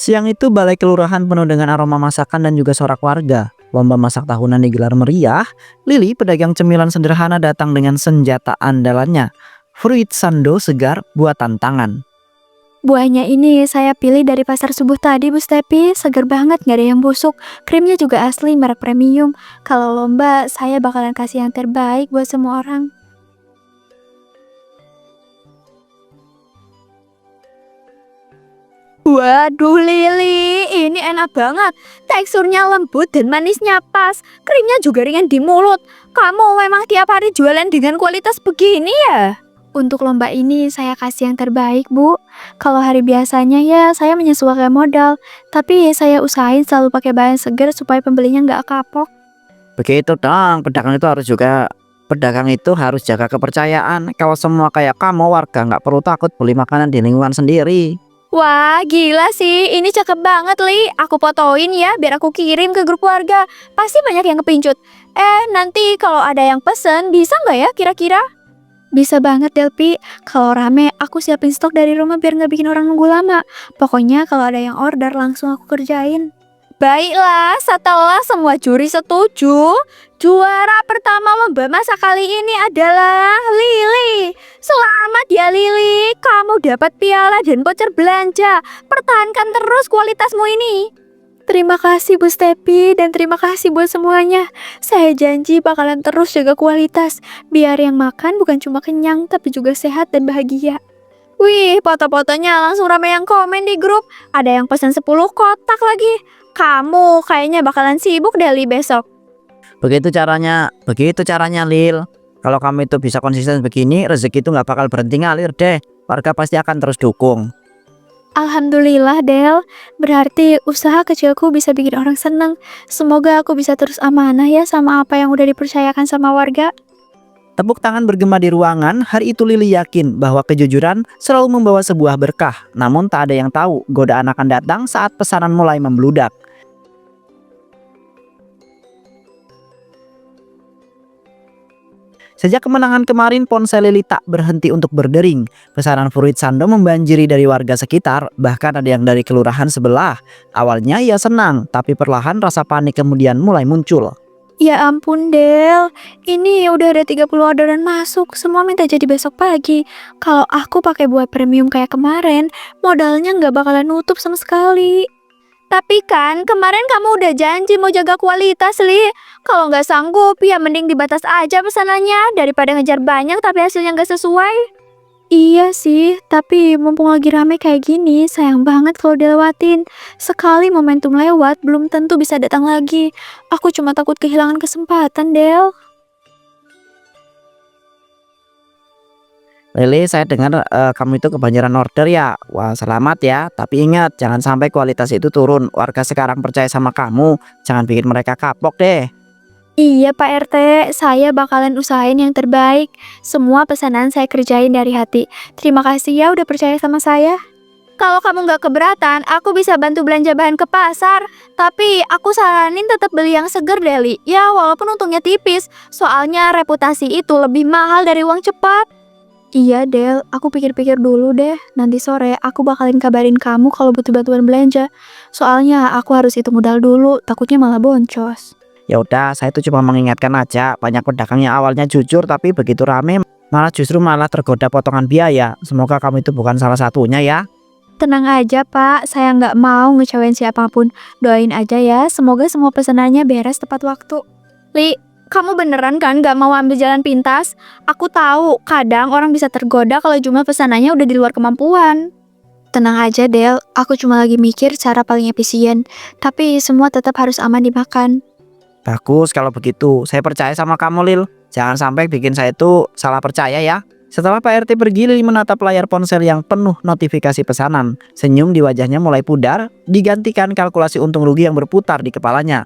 Siang itu balai kelurahan penuh dengan aroma masakan dan juga sorak warga. Lomba masak tahunan digelar meriah. Lili, pedagang cemilan sederhana, datang dengan senjata andalannya. Fruit sando segar buatan tangan. Buahnya ini saya pilih dari pasar subuh tadi, Bu Stepi. Seger banget, nggak ada yang busuk. Krimnya juga asli, merek premium. Kalau lomba, saya bakalan kasih yang terbaik buat semua orang. Waduh Lili, ini enak banget. Teksturnya lembut dan manisnya pas. Krimnya juga ringan di mulut. Kamu memang tiap hari jualan dengan kualitas begini ya? Untuk lomba ini saya kasih yang terbaik, Bu. Kalau hari biasanya ya saya menyesuaikan modal. Tapi saya usahain selalu pakai bahan segar supaya pembelinya nggak kapok. Begitu dong, pedagang itu harus jaga kepercayaan. Kalau semua kayak kamu, warga nggak perlu takut beli makanan di lingkungan sendiri. Wah, gila sih. Ini cakep banget, Li. Aku fotoin ya, biar aku kirim ke grup warga. Pasti banyak yang kepincut. Nanti kalau ada yang pesen, bisa nggak ya kira-kira? Bisa banget, Delpi. Kalau rame, aku siapin stok dari rumah biar nggak bikin orang nunggu lama. Pokoknya kalau ada yang order, langsung aku kerjain. Baiklah, setelah semua juri setuju, juara pertama lomba masak kali ini adalah Lili. Selamat ya Lili, kamu dapat piala dan voucher belanja. Pertahankan terus kualitasmu ini. Terima kasih Bu Stepi dan terima kasih buat semuanya. Saya janji bakalan terus jaga kualitas, biar yang makan bukan cuma kenyang tapi juga sehat dan bahagia. Wih, foto-fotonya langsung ramai yang komen di grup. Ada yang pesan 10 kotak lagi. Kamu kayaknya bakalan sibuk deh Li besok. Begitu caranya Lil. Kalau kamu itu bisa konsisten begini, rezeki itu nggak bakal berhenti ngalir deh. Warga pasti akan terus dukung. Alhamdulillah Del, berarti usaha kecilku bisa bikin orang seneng. Semoga aku bisa terus amanah ya sama apa yang udah dipercayakan sama warga. Tepuk tangan bergema di ruangan. Hari itu Lili yakin bahwa kejujuran selalu membawa sebuah berkah. Namun tak ada yang tahu godaan akan datang saat pesanan mulai membludak. Sejak kemenangan kemarin, ponsel Lili tak berhenti untuk berdering. Pesanan fruit sando membanjiri dari warga sekitar, bahkan ada yang dari kelurahan sebelah. Awalnya ia senang, tapi perlahan rasa panik kemudian mulai muncul. Ya ampun Del, ini udah ada 30 orderan masuk, semua minta jadi besok pagi. Kalau aku pakai buat premium kayak kemarin, modalnya nggak bakalan nutup sama sekali. Tapi kan kemarin kamu udah janji mau jaga kualitas, Li. Kalau nggak sanggup, ya mending dibatas aja pesanannya daripada ngejar banyak tapi hasilnya nggak sesuai. Iya sih, tapi mumpung lagi rame kayak gini, sayang banget kalau dilewatin. Sekali momentum lewat, belum tentu bisa datang lagi. Aku cuma takut kehilangan kesempatan, Del. Lili, saya dengar kamu itu kebanyaran order ya. Wah, selamat ya. Tapi ingat, jangan sampai kualitas itu turun. Warga sekarang percaya sama kamu. Jangan bikin mereka kapok deh. Iya Pak RT, saya bakalan usahain yang terbaik. Semua pesanan saya kerjain dari hati. Terima kasih ya udah percaya sama saya. Kalau kamu nggak keberatan, aku bisa bantu belanja bahan ke pasar. Tapi aku saranin tetap beli yang seger deh, Li. Ya, walaupun untungnya tipis. Soalnya reputasi itu lebih mahal dari uang cepat. Iya Del, aku pikir-pikir dulu deh. Nanti sore aku bakalan kabarin kamu kalau butuh bantuan belanja. Soalnya aku harus hitung modal dulu, takutnya malah boncos. Ya udah, saya itu cuma mengingatkan aja. Banyak pedagang yang awalnya jujur tapi begitu rame malah tergoda potongan biaya. Semoga kamu itu bukan salah satunya ya. Tenang aja Pak, saya nggak mau ngecewain siapapun. Doain aja ya, semoga semua pesanannya beres tepat waktu. Li, kamu beneran kan gak mau ambil jalan pintas? Aku tahu, kadang orang bisa tergoda kalau jumlah pesanannya udah di luar kemampuan. Tenang aja Del, aku cuma lagi mikir cara paling efisien. Tapi semua tetap harus aman dimakan. Bagus kalau begitu. Saya percaya sama kamu, Lil. Jangan sampai bikin saya itu salah percaya ya. Setelah Pak RT pergi, Lili menatap layar ponsel yang penuh notifikasi pesanan. Senyum di wajahnya mulai pudar, digantikan kalkulasi untung rugi yang berputar di kepalanya.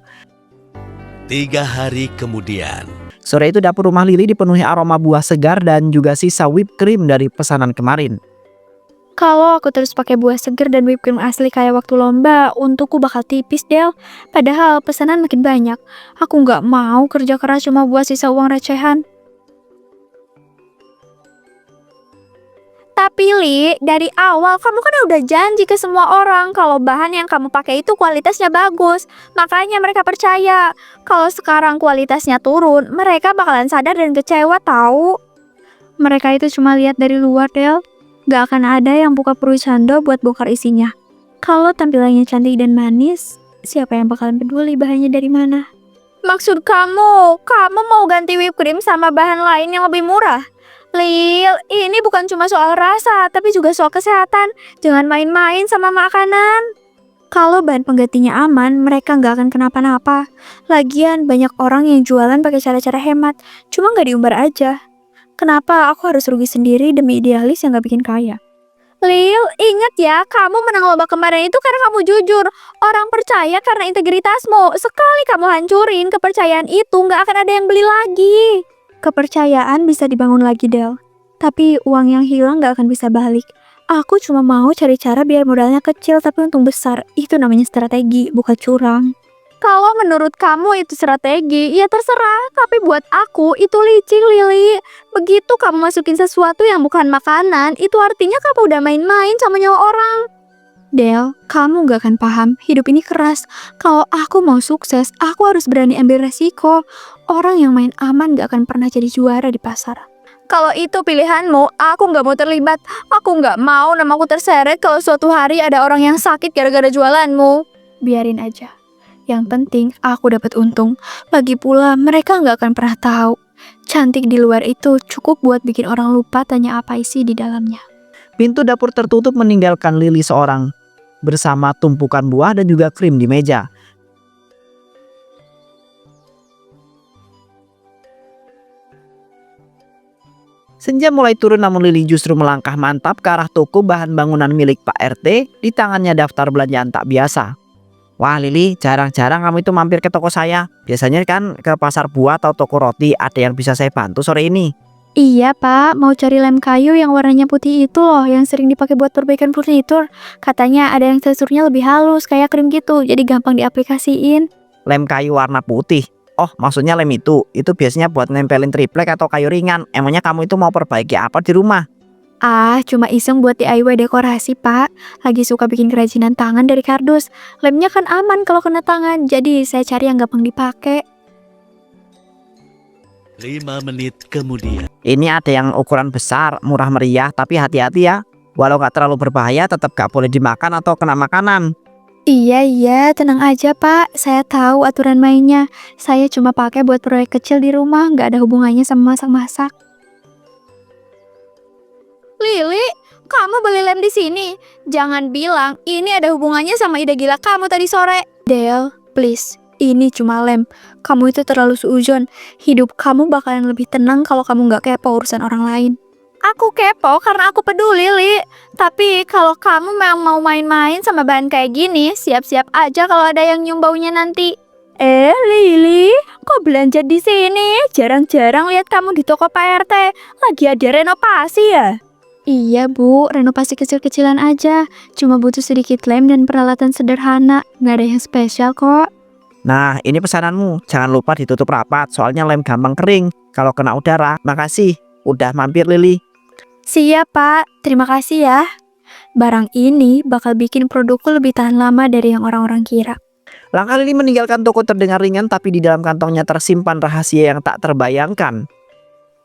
3 hari kemudian. Sore itu dapur rumah Lili dipenuhi aroma buah segar dan juga sisa whipped cream dari pesanan kemarin. Kalau aku terus pakai buah segar dan whipped cream asli kayak waktu lomba, untukku bakal tipis Del. Padahal pesanan makin banyak. Aku nggak mau kerja keras cuma buat sisa uang recehan. Tapi Li, dari awal kamu kan udah janji ke semua orang kalau bahan yang kamu pakai itu kualitasnya bagus. Makanya mereka percaya. Kalau sekarang kualitasnya turun, mereka bakalan sadar dan kecewa tahu. Mereka itu cuma lihat dari luar, Del. Gak akan ada yang buka perusahaan buat bongkar isinya. Kalau tampilannya cantik dan manis, siapa yang bakalan peduli bahannya dari mana? Maksud kamu mau ganti whipped cream sama bahan lain yang lebih murah? Lil, ini bukan cuma soal rasa, tapi juga soal kesehatan. Jangan main-main sama makanan. Kalau bahan penggantinya aman, mereka nggak akan kenapa-napa. Lagian banyak orang yang jualan pakai cara-cara hemat, cuma nggak diumbar aja. Kenapa aku harus rugi sendiri demi idealis yang nggak bikin kaya? Lil, ingat ya, kamu menang lomba kemarin itu karena kamu jujur. Orang percaya karena integritasmu. Sekali kamu hancurin kepercayaan itu, nggak akan ada yang beli lagi. Kepercayaan bisa dibangun lagi, Del. Tapi uang yang hilang gak akan bisa balik. Aku cuma mau cari cara biar modalnya kecil tapi untung besar. Itu namanya strategi, bukan curang. Kalau menurut kamu itu strategi, ya terserah. Tapi buat aku itu licik, Lili. Begitu kamu masukin sesuatu yang bukan makanan, itu artinya kamu udah main-main sama nyawa orang. Del, kamu gak akan paham, hidup ini keras. Kalau aku mau sukses, aku harus berani ambil resiko. Orang yang main aman gak akan pernah jadi juara di pasar. Kalau itu pilihanmu, aku gak mau terlibat. Aku gak mau namaku terseret kalau suatu hari ada orang yang sakit gara-gara jualanmu. Biarin aja. Yang penting aku dapat untung. Lagi pula mereka gak akan pernah tahu. Cantik di luar itu cukup buat bikin orang lupa tanya apa isi di dalamnya. Pintu dapur tertutup meninggalkan Lili seorang bersama tumpukan buah dan juga krim di meja. Senja mulai turun namun Lili justru melangkah mantap ke arah toko bahan bangunan milik Pak RT. Di tangannya daftar belanjaan tak biasa. Wah Lili, jarang-jarang kamu itu mampir ke toko saya. Biasanya kan ke pasar buah atau toko roti. Ada yang bisa saya bantu sore ini? Iya Pak, mau cari lem kayu yang warnanya putih itu loh, yang sering dipakai buat perbaikan furnitur. Katanya ada yang teksturnya lebih halus, kayak krim gitu, jadi gampang diaplikasiin. Lem kayu warna putih? Oh maksudnya lem itu biasanya buat nempelin triplek atau kayu ringan. Emangnya kamu itu mau perbaiki apa di rumah? Ah, cuma iseng buat DIY dekorasi Pak. Lagi suka bikin kerajinan tangan dari kardus. Lemnya kan aman kalau kena tangan, jadi saya cari yang gampang dipakai. 5 menit kemudian. Ini ada yang ukuran besar, murah meriah, tapi hati-hati ya. Walau gak terlalu berbahaya, tetap gak boleh dimakan atau kena makanan. Iya, tenang aja Pak. Saya tahu aturan mainnya. Saya cuma pakai buat proyek kecil di rumah, nggak ada hubungannya sama masak-masak. Lili, kamu beli lem di sini. Jangan bilang ini ada hubungannya sama ide gila kamu tadi sore. Del, please. Ini cuma lem. Kamu itu terlalu suudzon. Hidup kamu bakalan lebih tenang kalau kamu nggak kepo urusan orang lain. Aku kepo karena aku peduli, Li. Tapi kalau kamu memang mau main-main sama bahan kayak gini, siap-siap aja kalau ada yang nyium baunya nanti. Lili, kok belanja di sini? Jarang-jarang lihat kamu di toko Pak RT. Lagi ada renovasi ya? Iya, Bu. Renovasi kecil-kecilan aja. Cuma butuh sedikit lem dan peralatan sederhana. Nggak ada yang spesial kok. Nah ini pesananmu, jangan lupa ditutup rapat, soalnya lem gampang kering kalau kena udara. Makasih, udah mampir Lili. Siap, Pak. Terima kasih ya. Barang ini bakal bikin produkku lebih tahan lama dari yang orang-orang kira. Langkah Lili meninggalkan toko terdengar ringan, tapi di dalam kantongnya tersimpan rahasia yang tak terbayangkan.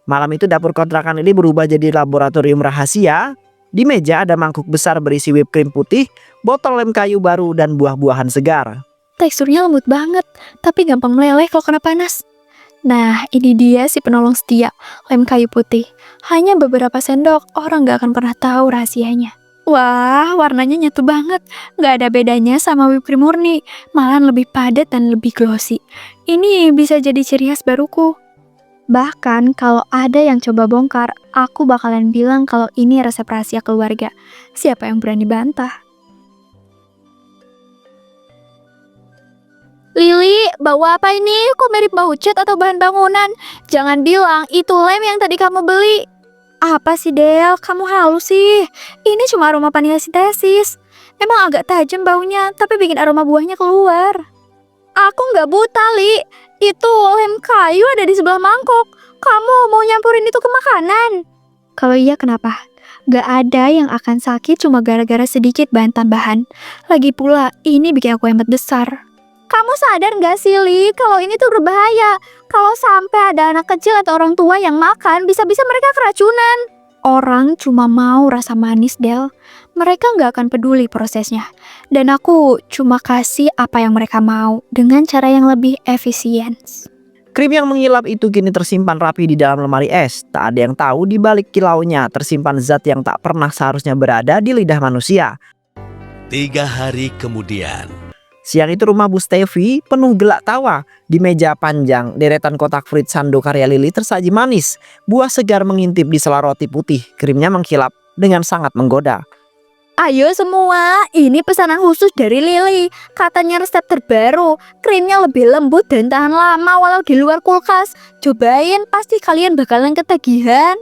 Malam itu dapur kontrakan Lili berubah jadi laboratorium rahasia. Di meja ada mangkuk besar berisi whipped cream putih, botol lem kayu baru, dan buah-buahan segar. Teksturnya lembut banget, tapi gampang meleleh kalau kena panas. Nah, ini dia si penolong setia, lem kayu putih. Hanya beberapa sendok, orang gak akan pernah tahu rahasianya. Wah, warnanya nyatu banget. Gak ada bedanya sama whipped cream murni, malah lebih padat dan lebih glossy. Ini bisa jadi ciri khas baruku. Bahkan kalau ada yang coba bongkar, aku bakalan bilang kalau ini resep rahasia keluarga. Siapa yang berani bantah? Lili, bawa apa ini? Kok mirip bau cat atau bahan bangunan? Jangan bilang itu lem yang tadi kamu beli. Apa sih Del? Kamu halus sih. Ini cuma aroma vanila sintesis. Emang agak tajam baunya, tapi bikin aroma buahnya keluar. Aku nggak buta, Li. Itu lem kayu ada di sebelah mangkok. Kamu mau nyampurin itu ke makanan? Kalau iya kenapa? Gak ada yang akan sakit cuma gara-gara sedikit bahan tambahan. Lagi pula, ini bikin aku hemat besar. Kamu sadar gak sih, Li, kalau ini tuh berbahaya? Kalau sampai ada anak kecil atau orang tua yang makan, bisa-bisa mereka keracunan. Orang cuma mau rasa manis, Del. Mereka gak akan peduli prosesnya. Dan aku cuma kasih apa yang mereka mau dengan cara yang lebih efisien. Krim yang mengilap itu kini tersimpan rapi di dalam lemari es. Tak ada yang tahu di balik kilaunya tersimpan zat yang tak pernah seharusnya berada di lidah manusia. 3 hari kemudian. Siang itu rumah Bu Stevi penuh gelak tawa. Di meja panjang, deretan kotak fruit sando karya Lily tersaji manis. Buah segar mengintip di sela roti putih. Krimnya mengkilap dengan sangat menggoda. Ayo semua, ini pesanan khusus dari Lily. Katanya resep terbaru. Krimnya lebih lembut dan tahan lama walau di luar kulkas. Cobain, pasti kalian bakalan ketagihan.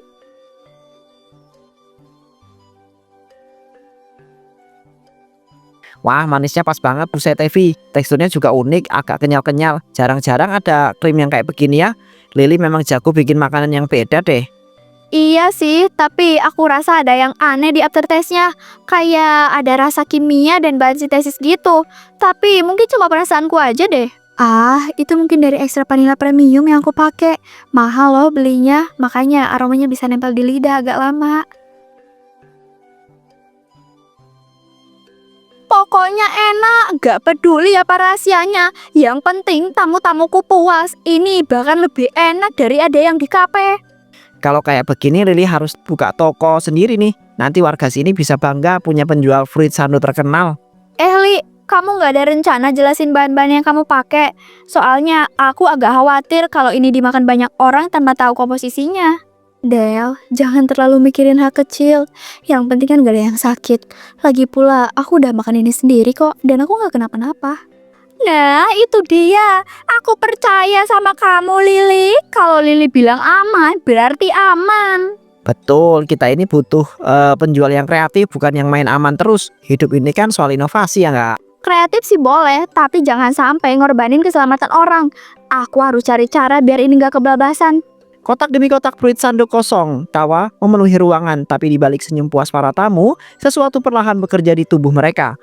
Wah, manisnya pas banget Bu Stevi. Teksturnya juga unik, agak kenyal-kenyal. Jarang-jarang ada krim yang kayak begini ya. Lily memang jago bikin makanan yang beda deh. Iya sih, tapi aku rasa ada yang aneh di aftertaste-nya. Kayak ada rasa kimia dan bahan sintesis gitu. Tapi mungkin cuma perasaanku aja deh. Ah, itu mungkin dari ekstra vanilla premium yang aku pakai. Mahal loh belinya, makanya aromanya bisa nempel di lidah agak lama. Pokoknya enak, gak peduli apa rahasianya. Yang penting tamu-tamuku puas. Ini bahkan lebih enak dari ada yang di kafe. Kalau kayak begini Lily harus buka toko sendiri nih. Nanti warga sini bisa bangga punya penjual fruit sando terkenal. Li, kamu gak ada rencana jelasin bahan-bahan yang kamu pakai? Soalnya aku agak khawatir kalau ini dimakan banyak orang tanpa tahu komposisinya. Del, jangan terlalu mikirin hal kecil. Yang penting kan gak ada yang sakit. Lagi pula aku udah makan ini sendiri kok. Dan aku gak kenapa-napa. Nah, itu dia. Aku percaya sama kamu, Lily. Kalau Lily bilang aman, berarti aman. Betul, kita ini butuh penjual yang kreatif, bukan yang main aman terus. Hidup ini kan soal inovasi ya nggak? Kreatif sih boleh, tapi jangan sampai ngorbanin keselamatan orang. Aku harus cari cara biar ini gak kebablasan. Kotak demi kotak fruit sando kosong, tawa memenuhi ruangan, tapi di balik senyum puas para tamu, sesuatu perlahan bekerja di tubuh mereka.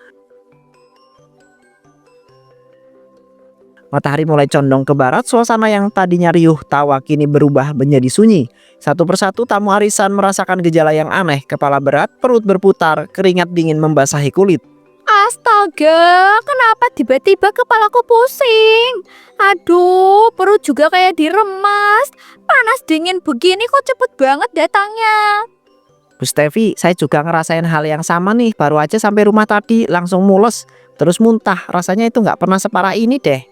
Matahari mulai condong ke barat, suasana yang tadinya riuh tawa kini berubah menjadi sunyi. Satu persatu tamu arisan merasakan gejala yang aneh, kepala berat, perut berputar, keringat dingin membasahi kulit. Astaga, kenapa tiba-tiba kepalaku pusing? Aduh, perut juga kayak diremas. Panas dingin begini kok cepet banget datangnya. Bu Stevi, saya juga ngerasain hal yang sama nih, baru aja sampai rumah tadi langsung mules, terus muntah, rasanya itu nggak pernah separah ini deh.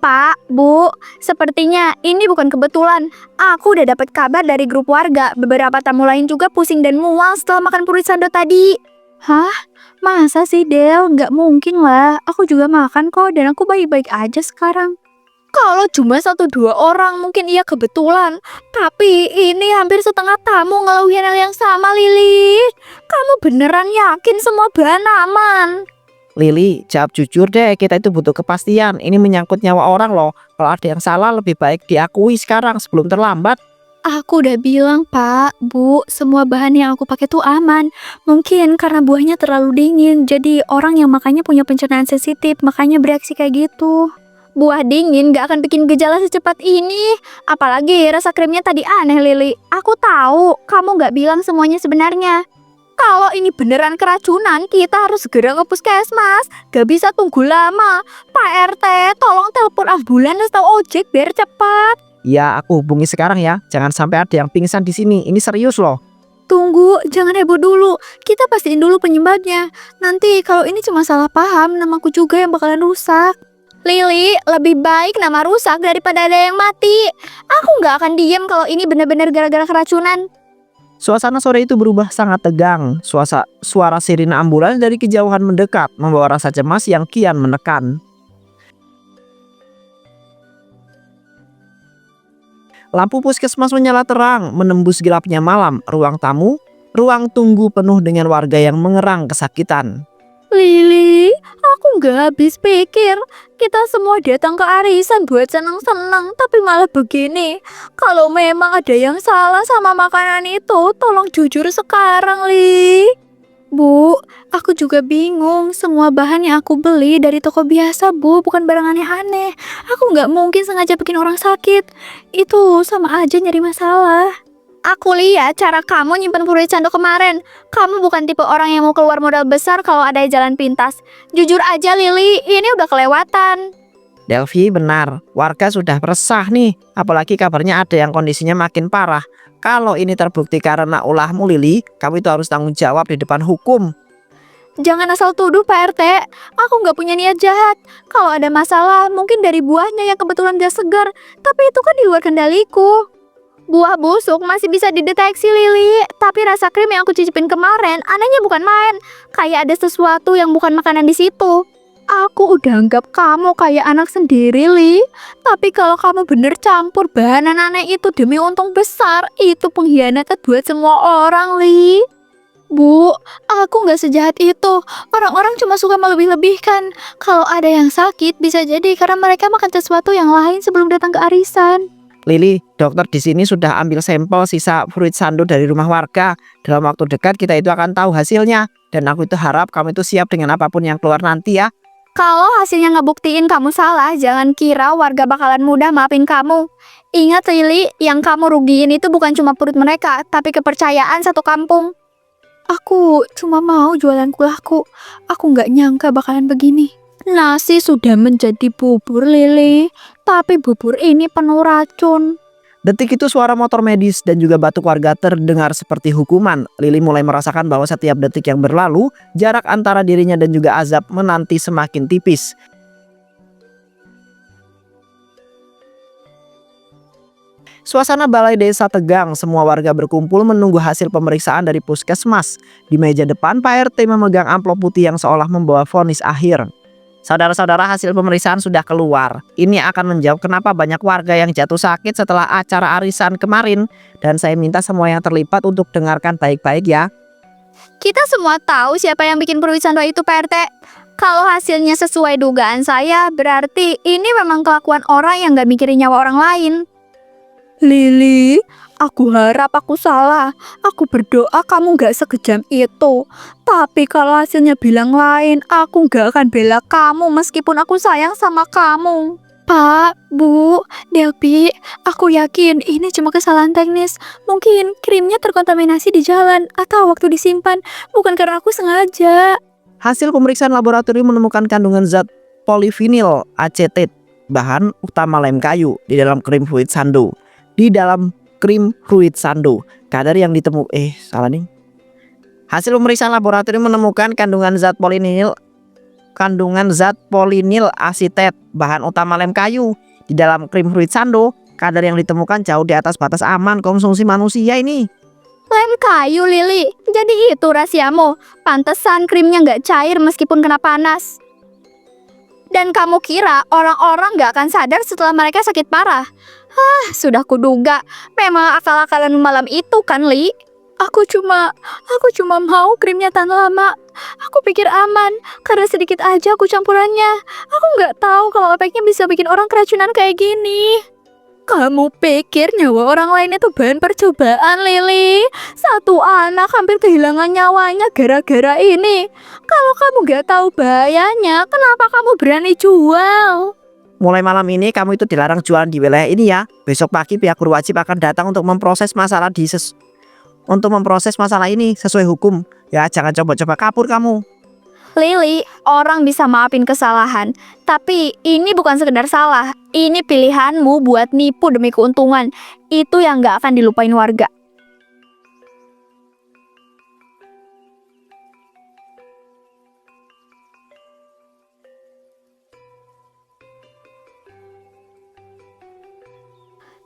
Pak, Bu, sepertinya ini bukan kebetulan. Aku udah dapat kabar dari grup warga. Beberapa tamu lain juga pusing dan mual setelah makan fruit sando tadi. Hah? Masa sih, Del? Nggak mungkin lah. Aku juga makan kok dan aku baik-baik aja sekarang. Kalau cuma 1-2 orang mungkin iya kebetulan. Tapi ini hampir setengah tamu ngelakuin hal yang sama, Lily. Kamu beneran yakin semua bahan aman? Lily, jawab jujur deh, kita itu butuh kepastian. Ini menyangkut nyawa orang loh. Kalau ada yang salah lebih baik diakui sekarang sebelum terlambat. Aku udah bilang, Pak, Bu, semua bahan yang aku pakai tuh aman. Mungkin karena buahnya terlalu dingin, jadi orang yang makannya punya pencernaan sensitif, makanya bereaksi kayak gitu. Buah dingin gak akan bikin gejala secepat ini. Apalagi rasa krimnya tadi aneh, Lily. Aku tahu, kamu gak bilang semuanya sebenarnya. Kalau ini beneran keracunan, kita harus segera ke puskesmas. Gak bisa tunggu lama. Pak RT, tolong telepon ambulans atau ojek biar cepat. Ya, aku hubungi sekarang ya. Jangan sampai ada yang pingsan di sini. Ini serius loh. Tunggu, jangan heboh dulu. Kita pastiin dulu penyebabnya. Nanti kalau ini cuma salah paham, namaku juga yang bakalan rusak. Lily, lebih baik nama rusak daripada ada yang mati. Aku gak akan diem kalau ini benar-benar gara-gara keracunan. Suasana sore itu berubah sangat tegang. Suara sirine ambulans dari kejauhan mendekat, membawa rasa cemas yang kian menekan. Lampu puskesmas menyala terang, menembus gelapnya malam. Ruang tamu, ruang tunggu penuh dengan warga yang mengerang kesakitan. Lily, aku Aku nggak habis pikir. Kita semua datang ke arisan buat seneng-seneng, tapi malah begini. Kalau memang ada yang salah sama makanan itu, tolong jujur sekarang, Li. Bu, aku juga bingung. Semua bahan yang aku beli dari toko biasa, Bu, bukan barang aneh-aneh. Aku nggak mungkin sengaja bikin orang sakit. Itu sama aja nyari masalah. Aku lihat cara kamu nyimpen fruit sando kemarin. Kamu bukan tipe orang yang mau keluar modal besar kalau ada jalan pintas. Jujur aja, Lili, ini udah kelewatan. Delvi benar, warga sudah resah nih. Apalagi kabarnya ada yang kondisinya makin parah. Kalau ini terbukti karena ulahmu Lili, kamu itu harus tanggung jawab di depan hukum. Jangan asal tuduh, Pak RT. Aku nggak punya niat jahat. Kalau ada masalah, mungkin dari buahnya yang kebetulan gak segar. Tapi itu kan di luar kendaliku. Buah busuk masih bisa dideteksi, Lili. Tapi rasa krim yang aku cicipin kemarin, anehnya bukan main. Kayak ada sesuatu yang bukan makanan di situ. Aku udah anggap kamu kayak anak sendiri, Li. Tapi kalau kamu bener campur bahan aneh itu demi untung besar, itu pengkhianatan buat semua orang, Li. Bu, aku nggak sejahat itu. Orang-orang cuma suka melebih-lebihkan. Kalau ada yang sakit, bisa jadi karena mereka makan sesuatu yang lain sebelum datang ke arisan. Lili, dokter di sini sudah ambil sampel sisa fruit sando dari rumah warga. Dalam waktu dekat kita itu akan tahu hasilnya. Dan aku itu harap kamu itu siap dengan apapun yang keluar nanti ya. Kalau hasilnya ngebuktiin kamu salah, jangan kira warga bakalan mudah maafin kamu. Ingat, Lili, yang kamu rugiin itu bukan cuma perut mereka, tapi kepercayaan satu kampung. Aku cuma mau jualan kulahku. Aku nggak nyangka bakalan begini. Nasi sudah menjadi bubur, Lili, tapi bubur ini penuh racun. Detik itu suara motor medis dan juga batuk warga terdengar seperti hukuman. Lili mulai merasakan bahwa setiap detik yang berlalu, jarak antara dirinya dan juga azab menanti semakin tipis. Suasana balai desa tegang, semua warga berkumpul menunggu hasil pemeriksaan dari puskesmas. Di meja depan, Pak RT memegang amplop putih yang seolah membawa vonis akhir. Saudara-saudara, hasil pemeriksaan sudah keluar. Ini akan menjawab kenapa banyak warga yang jatuh sakit setelah acara arisan kemarin. Dan saya minta semua yang terlibat untuk dengarkan baik-baik ya. Kita semua tahu siapa yang bikin fruit sando itu, Pak RT. Kalau hasilnya sesuai dugaan saya, berarti ini memang kelakuan orang yang gak mikirin nyawa orang lain. Lili, aku harap aku salah. Aku berdoa kamu gak sekejam itu. Tapi kalau hasilnya bilang lain, aku gak akan bela kamu meskipun aku sayang sama kamu. Pak, Bu, Delpi, aku yakin ini cuma kesalahan teknis. Mungkin krimnya terkontaminasi di jalan atau waktu disimpan. Bukan karena aku sengaja. Hasil pemeriksaan laboratorium menemukan kandungan zat polivinil acetate, bahan utama lem kayu di dalam krim fruit sando. Di dalam krim fruit sando, kadar yang Hasil pemeriksaan laboratorium menemukan kandungan zat polinil asetat, bahan utama lem kayu di dalam krim fruit sando. Kadar yang ditemukan jauh di atas batas aman konsumsi manusia ini. Lem kayu, Lili. Jadi itu rahasiamu. Pantesan krimnya nggak cair meskipun kena panas. Dan kamu kira orang-orang nggak akan sadar setelah mereka sakit parah? Sudah kuduga. Memang akal-akalan malam itu kan, Li? Aku cuma mau krimnya tahan lama. Aku pikir aman karena sedikit aja aku campurannya. Aku nggak tahu kalau efeknya bisa bikin orang keracunan kayak gini. Kamu pikir nyawa orang lain itu bahan percobaan, Lili? Satu anak hampir kehilangan nyawanya gara-gara ini. Kalau kamu nggak tahu bahayanya, kenapa kamu berani jual? Mulai malam ini kamu itu dilarang jualan di wilayah ini ya. Besok pagi pihak berwajib akan datang untuk memproses masalah ini sesuai hukum. Ya, jangan coba-coba kabur kamu. Lili, orang bisa maafin kesalahan, tapi ini bukan sekedar salah. Ini pilihanmu buat nipu demi keuntungan. Itu yang gak akan dilupain warga.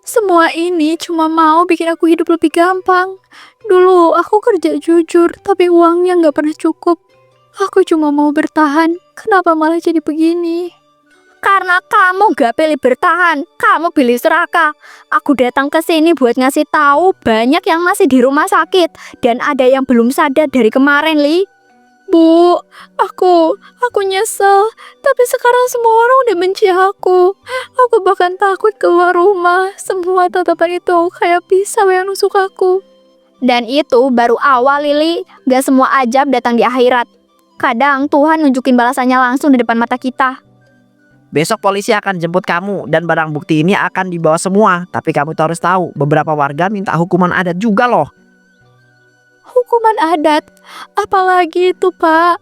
Semua ini cuma mau bikin aku hidup lebih gampang. Dulu aku kerja jujur, tapi uangnya gak pernah cukup. Aku cuma mau bertahan. Kenapa malah jadi begini? Karena kamu gak pilih bertahan, kamu pilih serakah. Aku datang ke sini buat ngasih tahu banyak yang masih di rumah sakit dan ada yang belum sadar dari kemarin, Li. Bu, aku nyesel. Tapi sekarang semua orang udah benci aku. Aku bahkan takut keluar rumah. Semua tatapan itu kayak pisau yang nusuk aku. Dan itu baru awal, Lili. Gak semua ajab datang di akhirat. Kadang Tuhan nunjukin balasannya langsung di depan mata kita. Besok polisi akan jemput kamu dan barang bukti ini akan dibawa semua. Tapi kamu tuh harus tahu, beberapa warga minta hukuman adat juga loh. Hukuman adat? Apalagi itu, Pak?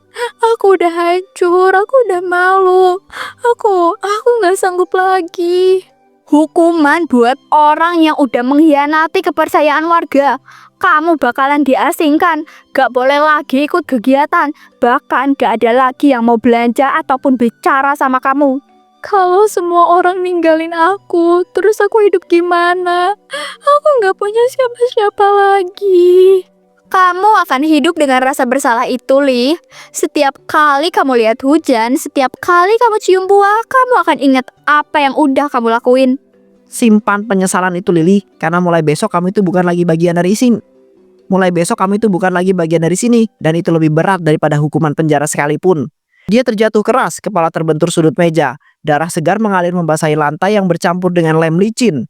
Aku udah hancur, aku udah malu. Aku gak sanggup lagi. Hukuman buat orang yang udah mengkhianati kepercayaan warga. Kamu bakalan diasingkan, gak boleh lagi ikut kegiatan. Bahkan gak ada lagi yang mau belanja ataupun bicara sama kamu. Kalau semua orang ninggalin aku, terus aku hidup gimana? Aku gak punya siapa-siapa lagi. Kamu akan hidup dengan rasa bersalah itu, Li. Setiap kali kamu lihat hujan, setiap kali kamu cium buah, kamu akan ingat apa yang udah kamu lakuin. Simpan penyesalan itu, Lili, karena mulai besok kamu itu bukan lagi bagian dari sini. Mulai besok kamu itu bukan lagi bagian dari sini, dan itu lebih berat daripada hukuman penjara sekalipun. Dia terjatuh keras, kepala terbentur sudut meja. Darah segar mengalir membasahi lantai yang bercampur dengan lem licin.